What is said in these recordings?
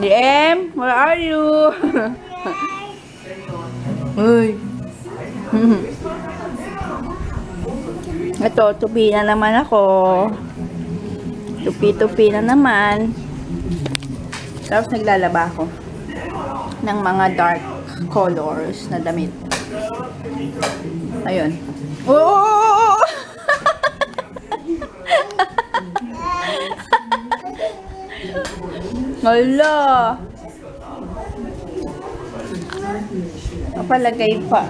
DM, where are you? Uy. Ito, tupi na naman ako. Tupi-tupi na naman. Tapos naglalaba ako ng mga dark colors na damit. Ayun. Oh! Hala! Kapalagay pa.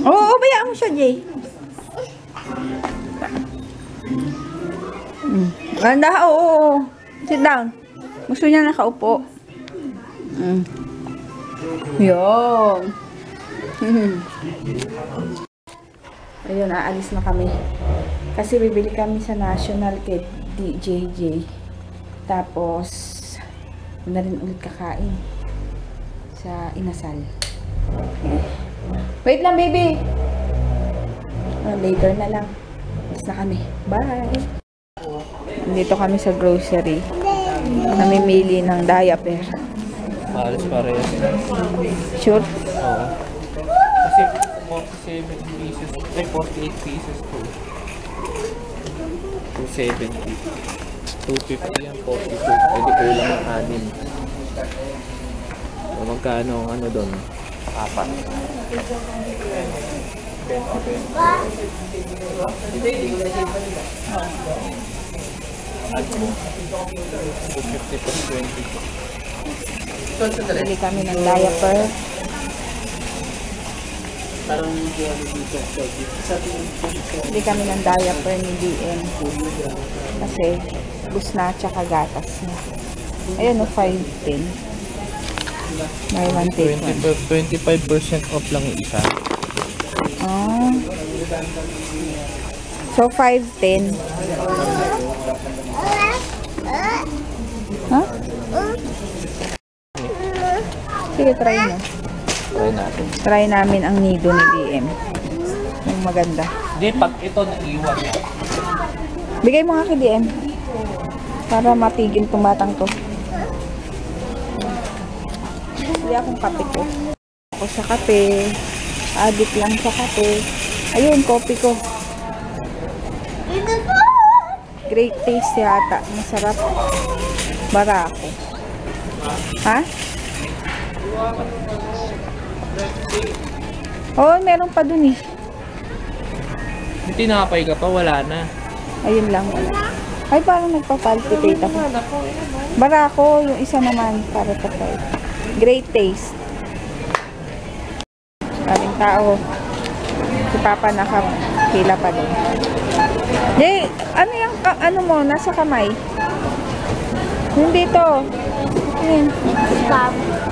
Oo, bayaan mo siya, Jay. Ganda, oo. Sit down. Gusto niya nakaupo. Yun. Ayun, aalis na kami. Kasi bibili kami sa National kay DJJ. Tapos, na rin ulit kakain sa Inasal. Okay. Wait lang, baby! Later na lang. Alis na kami. Bye! Dito kami sa grocery. Namimili ng diaper. Maalis parehas. Sure? Oo. Kasi 47 pieces, ay 48 pieces to. 270. 250 yan, 42. Pwede kulang ng 6. So, magkano ang ano doon? 4. 250 plus 20. Bili kami ng diaper. Bili kami ng diaper ni DM. Kasi bus na tsaka gatas na. Ayun o, 5.10. May 1.10. 25% off lang yung isa. Oh. So, 5.10. Huh? Sige, try mo. Try natin. Try namin ang nido ni DM. Yung maganda. Hindi, pag ito naiwan. Bigay mo nga kay DM. Para matigil itong batang to. Hindi akong kape ko. Ako sa kape. Addict lang sa kape. Ayun, kopi ko. Great taste yata. Masarap. Barako. Ha? Oh, meron pa dun eh. Hindi nakapay ka pa, wala na. Ayun lang. Ay, parang nagpa-palpitate ako. Barako, yung isa naman para patay. Great taste. Maraming tao. Si Papa nakapila pa din. Jay, ano yung, ano mo, nasa kamay? Yung dito. Ayan.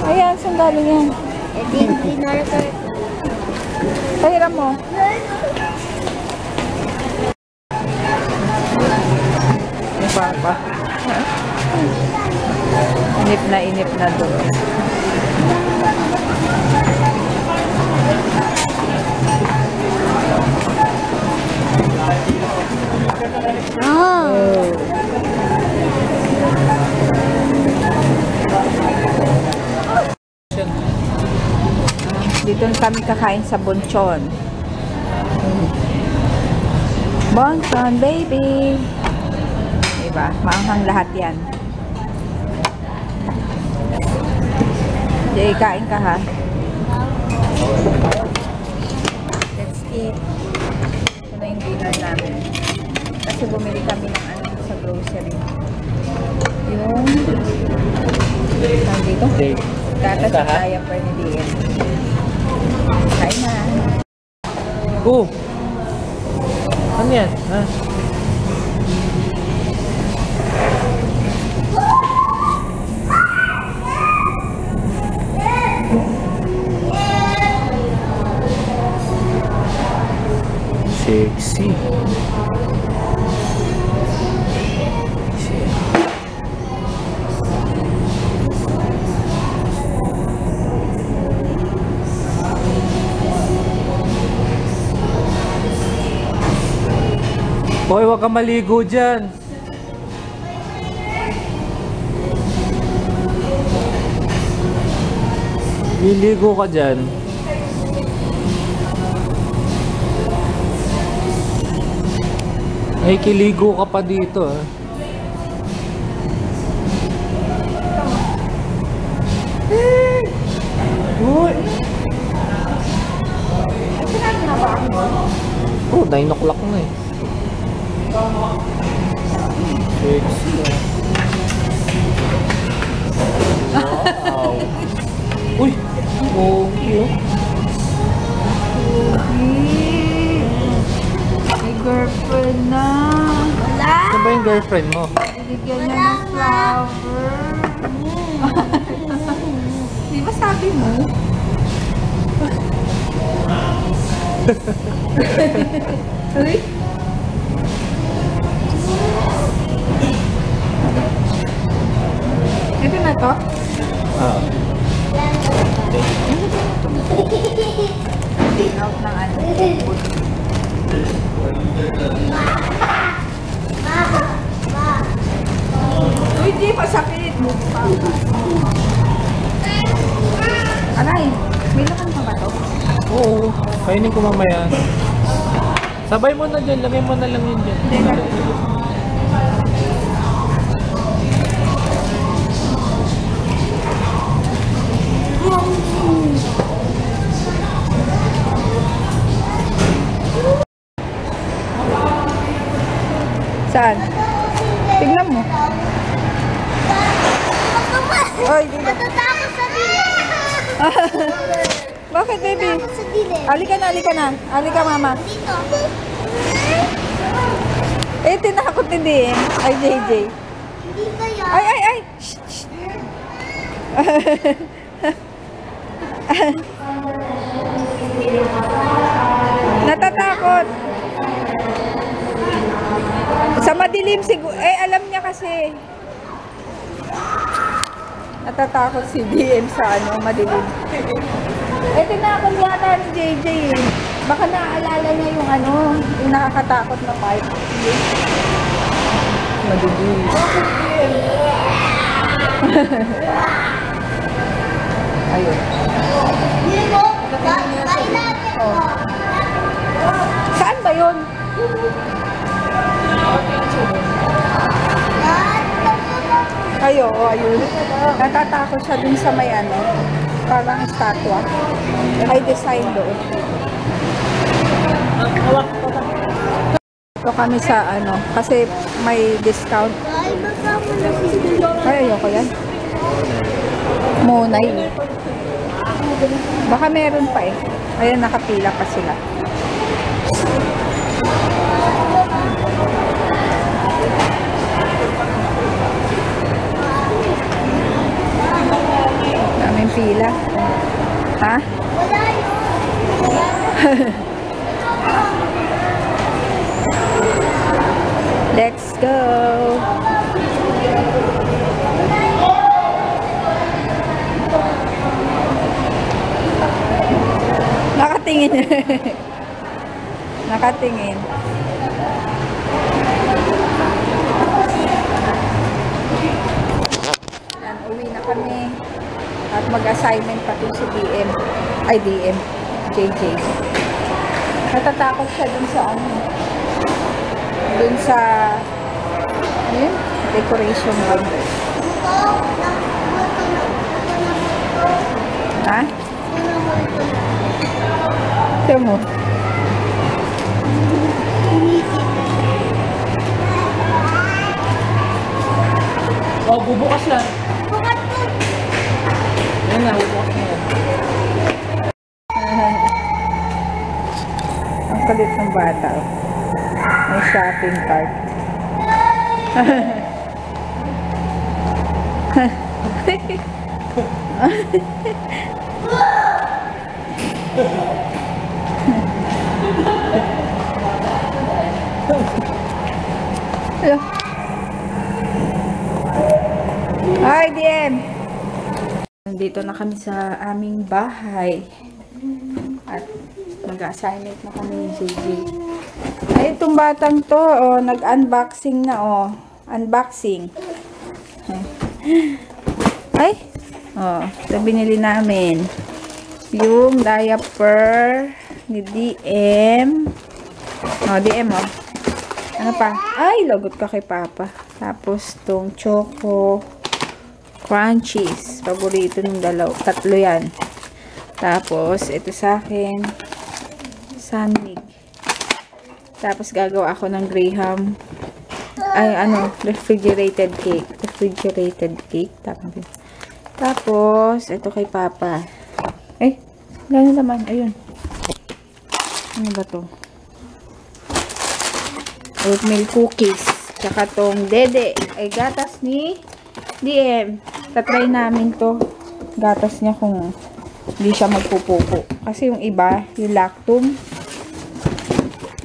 Ayan, saan galing yan? Pahiram mo. Yung Papa. Inip na doon. Oh. Dito kami kakain sa Bonchon. Bonchon, baby! Diba? Maanghang lahat yan. Jay, kain ka ha? Let's eat. Ito na yung dinner namin. Kasi bumili kami ng ano sa grocery. Yung nandito? Gatas sa diaper ni DM. Kain na. Oh! Ano yan? Ha? Sexy. Hoy, wag ka maligo dyan. Liligo ka dyan. Ay, kiligo ka pa dito ah. Uy! Oh, 9 o'clock na eh. 6 na. Wow! Uy! Okay. May girlfriend na. Wala. Ano ba yung girlfriend mo? Binigyan niya ng flower. Di ba sabi mo? Uy. Ito na to? Ah. Out ng ano. Uy, di masakit. Aray, may lakan pa ba to? Oo. Kainin ko mamaya. Sabay mo na dyan. Lagay mo na lang yun dyan. Hindi na. Saan? Tingnan mo. Oy, di ba? Natatakot sa dilim. Bakit, baby? Natatakot sa dilim. Halika na, halika na. Halika, mama. Dito. Eh, tinakot ni Diem. Ay, JJ. Hindi kaya. Ay, ay, ay! Shh, shh. Natatakot. Sa madilim siguro. Eh, alam niya kasi. Natatakot si DM sa ano, madilim. Eh, tinakot yata ni JJ eh. Baka naaalala niya yung ano, yung nakakatakot na part. Madilim. Ayun. Dito. Kain natin. Saan ba yun? Ayo, ayun. Natatakot siya dun sa may ano, parang estatwa. Ay, design doon. Ito kami sa ano, kasi may discount. Ay, baka mo na si Ay, ayoko yan. Monay. Baka meron pa eh. Ayan, nakapila pa sila. Daming pila. Ha? Wala yun. Let's go! Nakatingin. Nakatingin. Yan, uwi na kami. At mag-assignment pa dun si DM. Ay, DM. JJ. Natatakot siya dun sa ano. Dun sa ano yun? Decoration room. Ha? Ito mo. Oh, bubukas yan. Bukat to. Yan na, bubukas na yan. Ang kulit ng bata. Oh. May shopping cart. Hello. Hi, DM. Nandito na kami sa aming bahay. At mag-assignment na kami ni JJ. Ay, itong batang to, oh, nag-unboxing na, oh. Unboxing. Ay, oh, ito binili namin. yung diaper ni DM. Oh, DM, oh. Ano pa? Ay, lagot ka kay Papa. Tapos, tong choco crunchies. Paborito ng tatlo yan. Tapos, ito sa akin, Sunmig. Tapos, gagawa ako ng Graham. Ay, refrigerated cake. Refrigerated cake. Tapos, ito kay Papa. Eh, gano'n naman. Ayun. Ano ba to? Oatmeal cookies. Tsaka tong dede. Ay, gatas ni DM. Tatry namin to. Gatas niya kung hindi siya magpupupo. Kasi yung iba, yung lactum.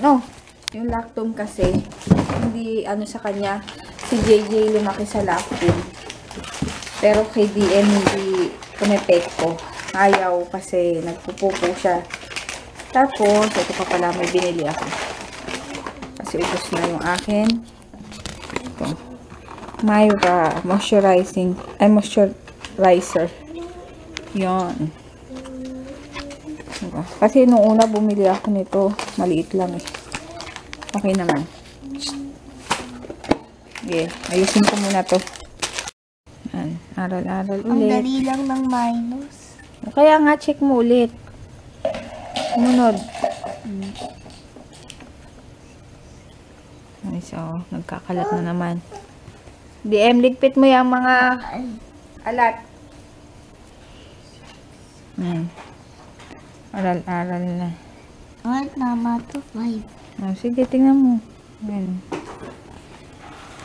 No. Yung lactum kasi, hindi, sa kanya, si JJ lumaki sa lactum. Pero kay DM, hindi pumepekto. Ayaw kasi nagpupupo siya. Tapos, ito pa pala, may binili ako. Kasi ubos na yung akin. Ito. Myra moisturizer. Yan. Diba? Kasi nung una bumili ako nito, maliit lang eh. Okay naman. Okay, ayusin ko muna to. Yan. Aral-aral ulit. Ang dali lang ng minus. Kaya nga, check mo ulit. Sumunod. Ay, so, nagkakalat na naman. DM, ligpit mo yung mga alat. Aral-aral na. Ay, tama to. 5. Oh, sige, tingnan mo. Ayan.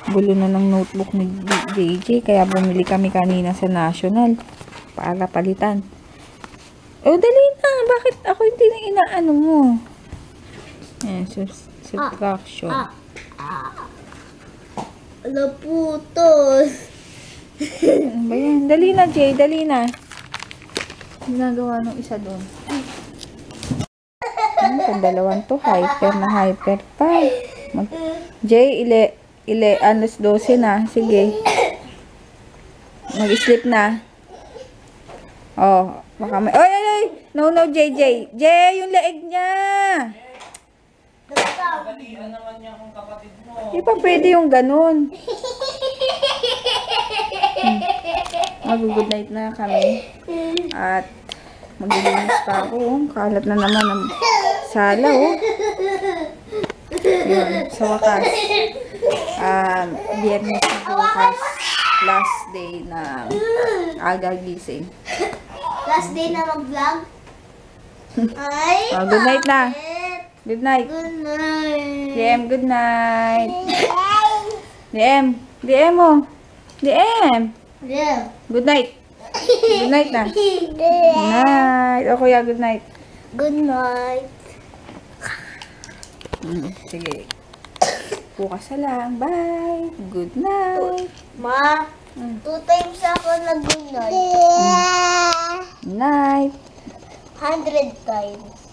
Gulo na ng notebook ni JJ, kaya bumili kami kanina sa National para palitan. Oh, dali na. Bakit ako hindi na inaano mo? Ayan, subtraction. Ala, putos. Ano ba yan? Dali na, Jay. Dali na. Ginagawa ng isa doon. Kung dalawang to, hyper na hyper pa. Jay, 12 na. Sige. Mag-sleep na. Oh, baka may... Oy, oy, oy! No, JJ. Jay, yung leeg niya! Di pa pwede yung ganun. Mag-good night na kami. At maglilinis pa ako. Kalat na naman ang sala, oh. Yun, sa wakas. Biyernes na wakas. Last day na aga gising. Last day na mag-vlog. Ay, Good night na. Good night. good night. DM, good night. DM mo. DM. Yeah. Good night. Good night na. Good night. O kuya, good night. Good night. Sige. Bukas na lang. Bye. Good night. Ma, 2 times ako nag-good night. Night. 100 times.